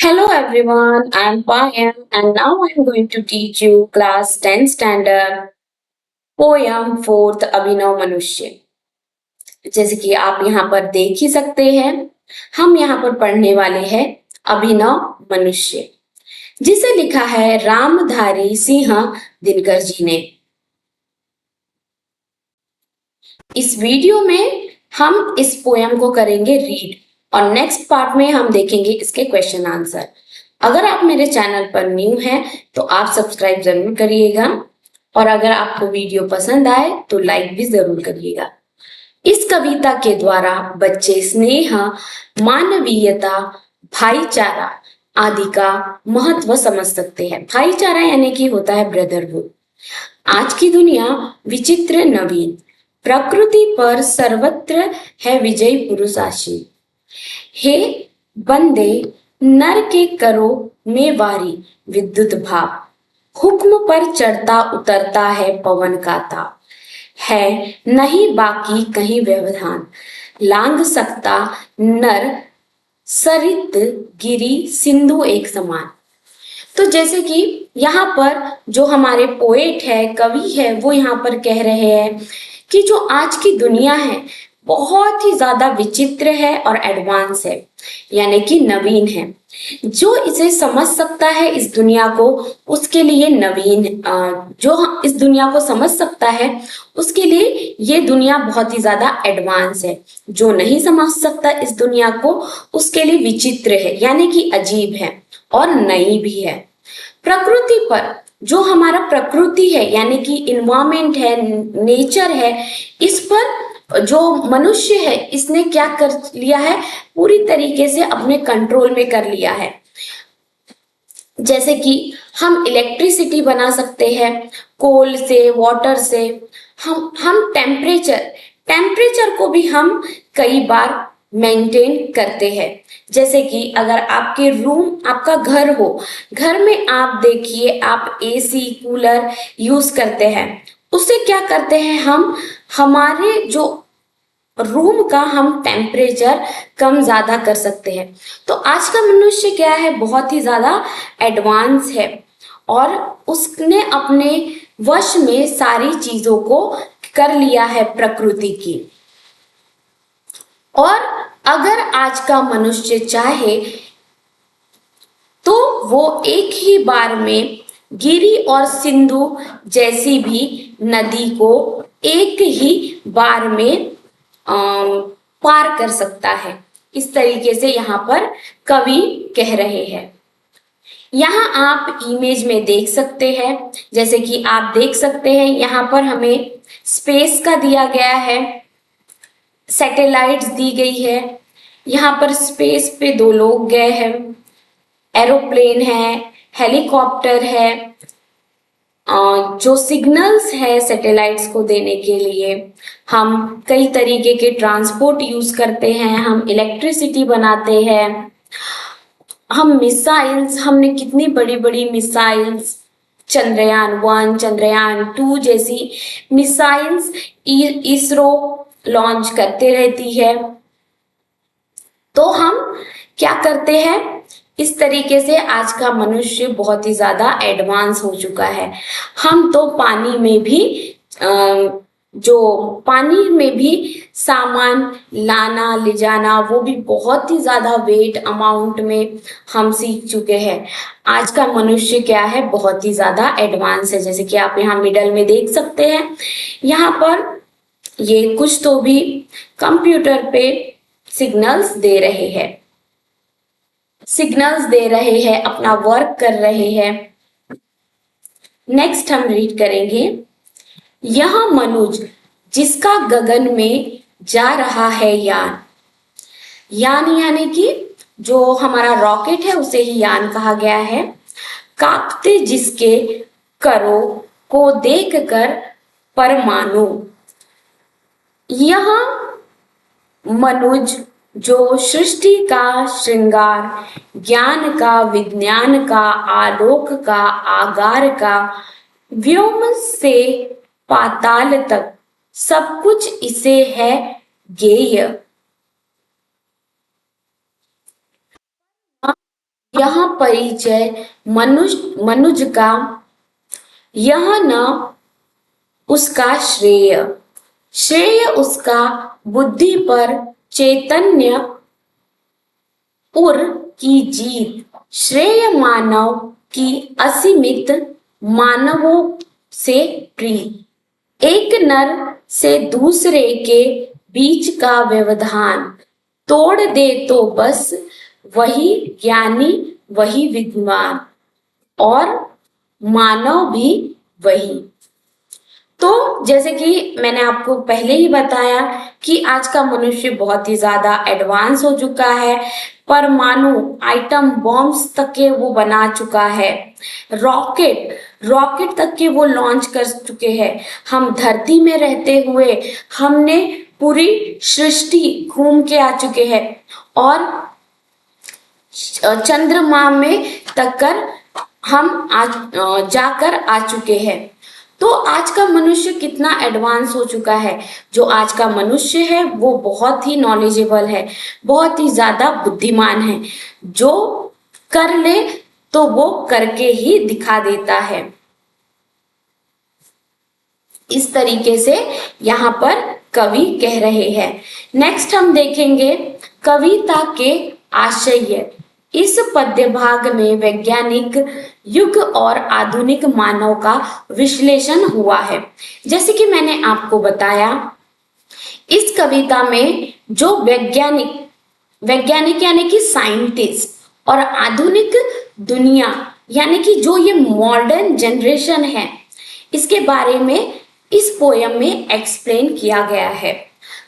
Hello everyone, I'm Payam and now I'm going to teach you class 10 standard poem 4th अभिनव मनुष्य। जैसे कि आप यहाँ पर देख ही सकते हैं, हम यहाँ पर पढ़ने वाले हैं अभिनव मनुष्य, जिसे लिखा है रामधारी सिंह दिनकर जी ने। इस वीडियो में हम इस पोयम को करेंगे रीड और नेक्स्ट पार्ट में हम देखेंगे इसके क्वेश्चन आंसर। अगर आप मेरे चैनल पर न्यू हैं तो आप सब्सक्राइब जरूर करिएगा और अगर आपको वीडियो पसंद आए तो लाइक भी जरूर करिएगा। इस कविता के द्वारा बच्चे स्नेह, मानवीयता, भाईचारा आदि का महत्व समझ सकते हैं। भाईचारा यानी कि होता है ब्रदरहुड। आज की दुनिया विचित्र नवीन, प्रकृति पर सर्वत्र है विजय पुरुष आशीन। हे बंदे नर के करो में वारी विद्युत भाव, हुक्म पर चढ़ता उतरता है पवन का ताप। है नहीं बाकी कहीं व्यवधान, लांग सकता नर सरित गिरी सिंधु एक समान। तो जैसे कि यहाँ पर जो हमारे पोएट है, कवि है, वो यहाँ पर कह रहे हैं कि जो आज की दुनिया है बहुत ही ज्यादा विचित्र है और एडवांस है, यानी कि नवीन है। जो इसे समझ सकता है इस दुनिया को, उसके लिए नवीन, जो इस दुनिया को समझ सकता है उसके लिए ये दुनिया बहुत ही ज्यादा एडवांस है। जो नहीं समझ सकता इस दुनिया को, उसके लिए विचित्र है, यानी कि अजीब है और नई भी है। प्रकृति पर जो हमारा प्रकृति है यानी कि इन्वायरमेंट है, नेचर है, इस पर जो मनुष्य है इसने क्या कर लिया है, पूरी तरीके से अपने कंट्रोल में कर लिया है। जैसे कि हम इलेक्ट्रिसिटी बना सकते हैं कोल से, वाटर से। हम टेम्परेचर को भी हम कई बार मेंटेन करते हैं। जैसे कि अगर आपके रूम, आपका घर हो, घर में आप देखिए आप एसी कूलर यूज करते हैं, उससे क्या करते हैं हम, हमारे जो रूम का हम टेम्परेचर कम ज्यादा कर सकते हैं। तो आज का मनुष्य क्या है, बहुत ही ज्यादा एडवांस है और उसने अपने वश में सारी चीजों को कर लिया है प्रकृति की। और अगर आज का मनुष्य चाहे तो वो एक ही बार में गिरी और सिंधु जैसी भी नदी को एक ही बार में पार कर सकता है। इस तरीके से यहाँ पर कवि कह रहे हैं। यहाँ आप इमेज में देख सकते हैं, जैसे कि आप देख सकते हैं यहाँ पर हमें स्पेस का दिया गया है, सैटेलाइट्स दी गई है। यहाँ पर स्पेस पे दो लोग गए हैं, एरोप्लेन है, हेलीकॉप्टर है, जो सिग्नल्स है सैटेलाइट्स को देने के लिए। हम कई तरीके के ट्रांसपोर्ट यूज करते हैं, हम इलेक्ट्रिसिटी बनाते हैं, हम मिसाइल्स, हमने कितनी बड़ी बड़ी मिसाइल्स, चंद्रयान 1, चंद्रयान 2 जैसी मिसाइल्स इसरो लॉन्च करते रहती है। तो हम क्या करते हैं, इस तरीके से आज का मनुष्य बहुत ही ज्यादा एडवांस हो चुका है। हम तो पानी में भी सामान लाना ले जाना, वो भी बहुत ही ज्यादा वेट अमाउंट में हम सीख चुके हैं। आज का मनुष्य क्या है, बहुत ही ज्यादा एडवांस है। जैसे कि आप यहाँ मिडल में देख सकते हैं, यहाँ पर ये कुछ तो भी कंप्यूटर पे सिग्नल्स दे रहे हैं, अपना वर्क कर रहे हैं। नेक्स्ट हम रीड करेंगे, यह मनुज जिसका गगन में जा रहा है यान। यान यानी कि जो हमारा रॉकेट है उसे ही यान कहा गया है। कांपते जिसके करो को देखकर परमाणु, यह मनुज जो सृष्टि का श्रृंगार, ज्ञान का, विज्ञान का, आलोक का, आगार का, व्योम से पाताल तक सब कुछ इसे है गेय। यह परिचय मनुज का, यह न उसका श्रेय, श्रेय उसका बुद्धि पर चैतन्य उर की जीत, श्रेय मानव की असीमित मानवों से प्रीत, एक नर से दूसरे के बीच का व्यवधान तोड़ दे तो बस वही ज्ञानी, वही विद्वान और मानव भी वही। तो जैसे कि मैंने आपको पहले ही बताया कि आज का मनुष्य बहुत ही ज्यादा एडवांस हो चुका है, परमाणु आइटम बॉम्ब्स तक के वो बना चुका है, रॉकेट तक के वो लॉन्च कर चुके हैं। हम धरती में रहते हुए हमने पूरी सृष्टि घूम के आ चुके हैं और चंद्रमा में तक कर हम जाकर आ चुके हैं। तो आज का मनुष्य कितना एडवांस हो चुका है। जो आज का मनुष्य है वो बहुत ही नॉलेजेबल है, बहुत ही ज्यादा बुद्धिमान है, जो कर ले तो वो करके ही दिखा देता है। इस तरीके से यहाँ पर कवि कह रहे हैं। नेक्स्ट हम देखेंगे कविता के आशय। इस पद्य भाग में वैज्ञानिक युग और आधुनिक मानव का विश्लेषण हुआ है। जैसे कि मैंने आपको बताया, इस कविता में जो वैज्ञानिक यानी कि साइंटिस्ट और आधुनिक दुनिया यानी कि जो ये मॉडर्न जनरेशन है, इसके बारे में इस पोयम में एक्सप्लेन किया गया है।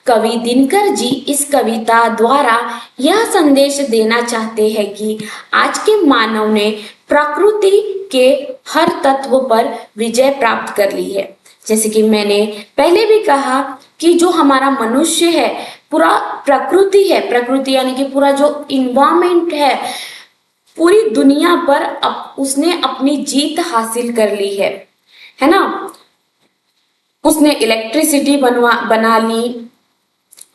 कवि दिनकर जी इस कविता द्वारा यह संदेश देना चाहते हैं कि आज के मानव ने प्रकृति के हर तत्व पर विजय प्राप्त कर ली है। जैसे कि मैंने पहले भी कहा कि जो हमारा मनुष्य है, पूरा प्रकृति है, प्रकृति यानी कि पूरा जो इन्वायरमेंट है, पूरी दुनिया पर उसने अपनी जीत हासिल कर ली है ना। उसने इलेक्ट्रिसिटी बना ली,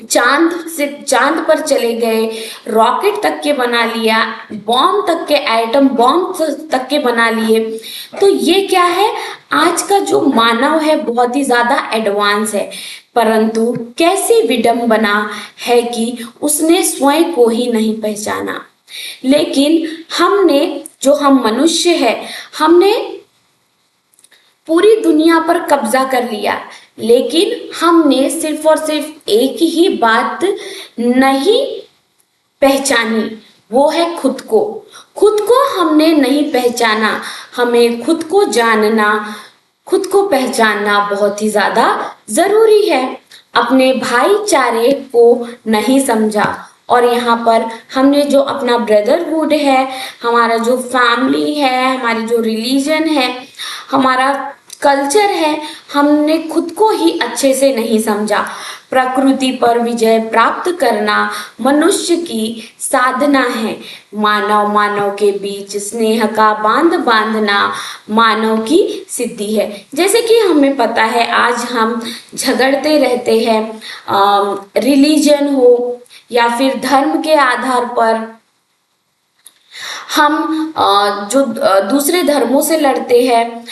चांद पर चले गए, रॉकेट तक के बना लिया, बॉम्ब तक के, एटम बॉम्ब तक के बना लिए। तो ये क्या है, आज का जो मानव है बहुत ही ज्यादा एडवांस है, परंतु कैसी विडंबना है कि उसने स्वयं को ही नहीं पहचाना। लेकिन हम मनुष्य है, हमने पूरी दुनिया पर कब्जा कर लिया, लेकिन हमने सिर्फ और सिर्फ एक ही बात नहीं पहचानी, वो है खुद को हमने नहीं पहचाना। हमें खुद को जानना, खुद को पहचानना बहुत ही ज्यादा जरूरी है। अपने भाईचारे को नहीं समझा, और यहाँ पर हमने जो अपना ब्रदरहुड है, हमारा जो फैमिली है, हमारी जो रिलीजन है, हमारा कल्चर है, हमने खुद को ही अच्छे से नहीं समझा। प्रकृति पर विजय प्राप्त करना मनुष्य की साधना है। मानव के बीच स्नेह का बांध बांधना मानव की सिद्धि है। जैसे कि हमें पता है, आज हम झगड़ते रहते हैं, रिलीजन हो या फिर धर्म के आधार पर हम जो दूसरे धर्मों से लड़ते हैं,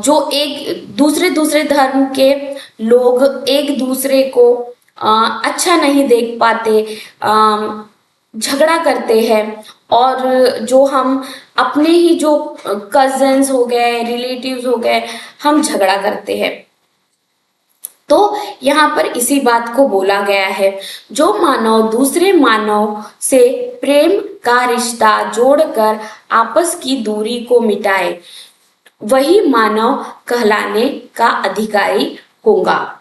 जो एक दूसरे धर्म के लोग एक दूसरे को अच्छा नहीं देख पाते, झगड़ा करते हैं, और जो हम अपने ही जो कजन्स हो गए, रिलेटिव्स हो गए, हम झगड़ा करते हैं। तो यहाँ पर इसी बात को बोला गया है, जो मानव दूसरे मानव से प्रेम का रिश्ता जोड़कर आपस की दूरी को मिटाए, वही मानव कहलाने का अधिकारी होगा।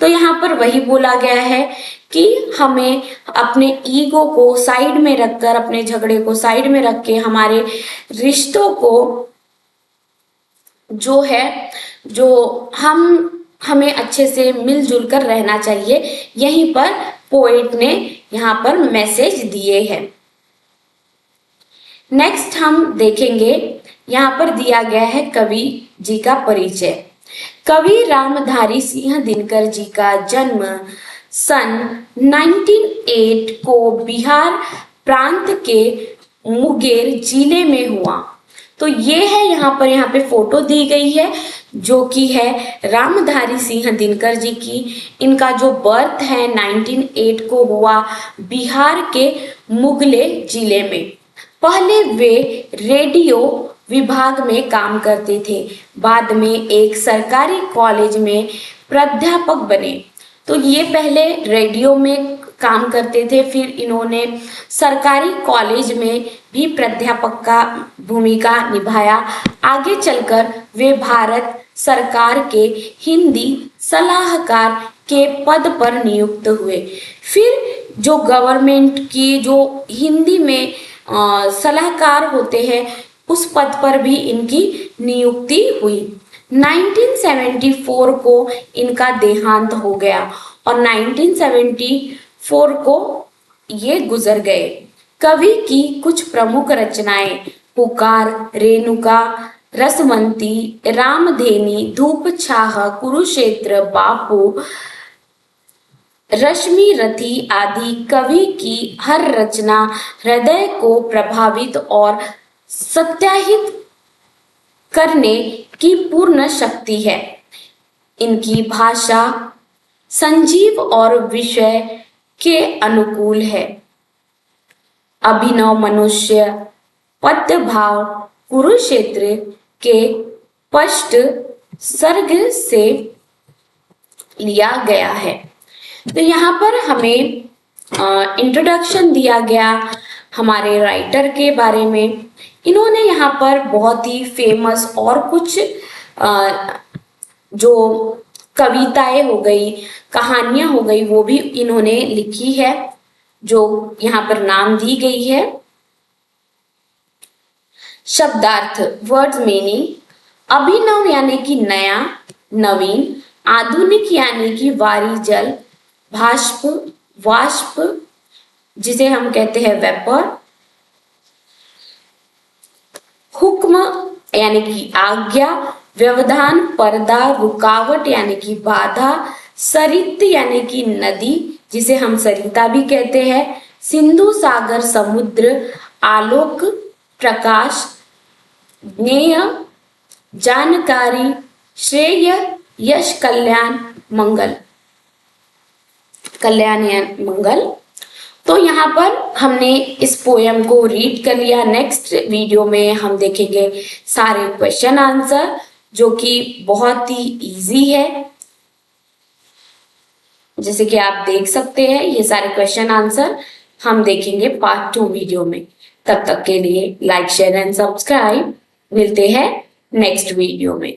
तो यहाँ पर वही बोला गया है कि हमें अपने ईगो को साइड में रखकर, अपने झगड़े को साइड में रख के, हमारे रिश्तों को जो है, जो हमें अच्छे से मिलजुल कर रहना चाहिए। यहीं पर पोएट ने यहाँ पर मैसेज दिए हैं। नेक्स्ट हम देखेंगे, यहाँ पर दिया गया है कवि जी का परिचय। कवि रामधारी सिंह दिनकर जी का जन्म सन 1908 को बिहार प्रांत के मुंगेर जिले में हुआ। तो ये है यहाँ पे फोटो दी गई है जो कि है रामधारी सिंह दिनकर जी की। इनका जो बर्थ है 1908 को हुआ बिहार के मुगले जिले में। पहले वे रेडियो विभाग में काम करते थे, बाद में एक सरकारी कॉलेज में प्राध्यापक बने। तो ये पहले रेडियो में काम करते थे, फिर इन्होंने सरकारी कॉलेज में भी प्राध्यापक का भूमिका निभाया। आगे चलकर वे भारत सरकार के हिंदी सलाहकार के पद पर नियुक्त हुए। फिर जो गवर्नमेंट की जो हिंदी में सलाहकार होते हैं उस पद पर भी इनकी नियुक्ति हुई। 1974 को इनका देहांत हो गया और 1974 को ये गुजर गए। कवि की कुछ प्रमुख रचनाएं पुकार, रेणुका, रसवंती, रामधेनी, धूप छाह, कुरुक्षेत्र, बापू, रश्मि रथी आदि कवि की हर रचना हृदय को प्रभावित और सत्याहित करने की पूर्ण शक्ति है। इनकी भाषा संजीव और विषय के अनुकूल है। अभिनव मनुष्य, पद्य भाव, कुरुक्षेत्र के स्पष्ट सर्ग से लिया गया है। तो यहाँ पर हमें इंट्रोडक्शन दिया गया हमारे राइटर के बारे में। इन्होंने यहाँ पर बहुत ही फेमस और कुछ जो कविताएं हो गई, कहानियां हो गई, वो भी इन्होंने लिखी है जो यहाँ पर नाम दी गई है। शब्दार्थ वर्ड्स मीनिंग, अभिनव यानी कि नया, नवीन, आधुनिक यानी कि वारी जल, भाष्प, वाष्प जिसे हम कहते हैं वेपर, हुक्म यानी कि आज्ञा, व्यवधान, पर्दा, रुकावट यानी कि बाधा, सरित यानी कि नदी जिसे हम सरिता भी कहते हैं, सिंधु, सागर, समुद्र, आलोक, प्रकाश, ज्ञेय, जानकारी, श्रेय, यश, कल्याण, मंगल, कल्याण या मंगल। तो यहाँ पर हमने इस पोयम को रीड कर लिया। नेक्स्ट वीडियो में हम देखेंगे सारे क्वेश्चन आंसर जो कि बहुत ही इजी है। जैसे कि आप देख सकते हैं ये सारे क्वेश्चन आंसर हम देखेंगे पार्ट 2 वीडियो में। तब तक के लिए लाइक, शेयर एंड सब्सक्राइब। मिलते हैं नेक्स्ट वीडियो में।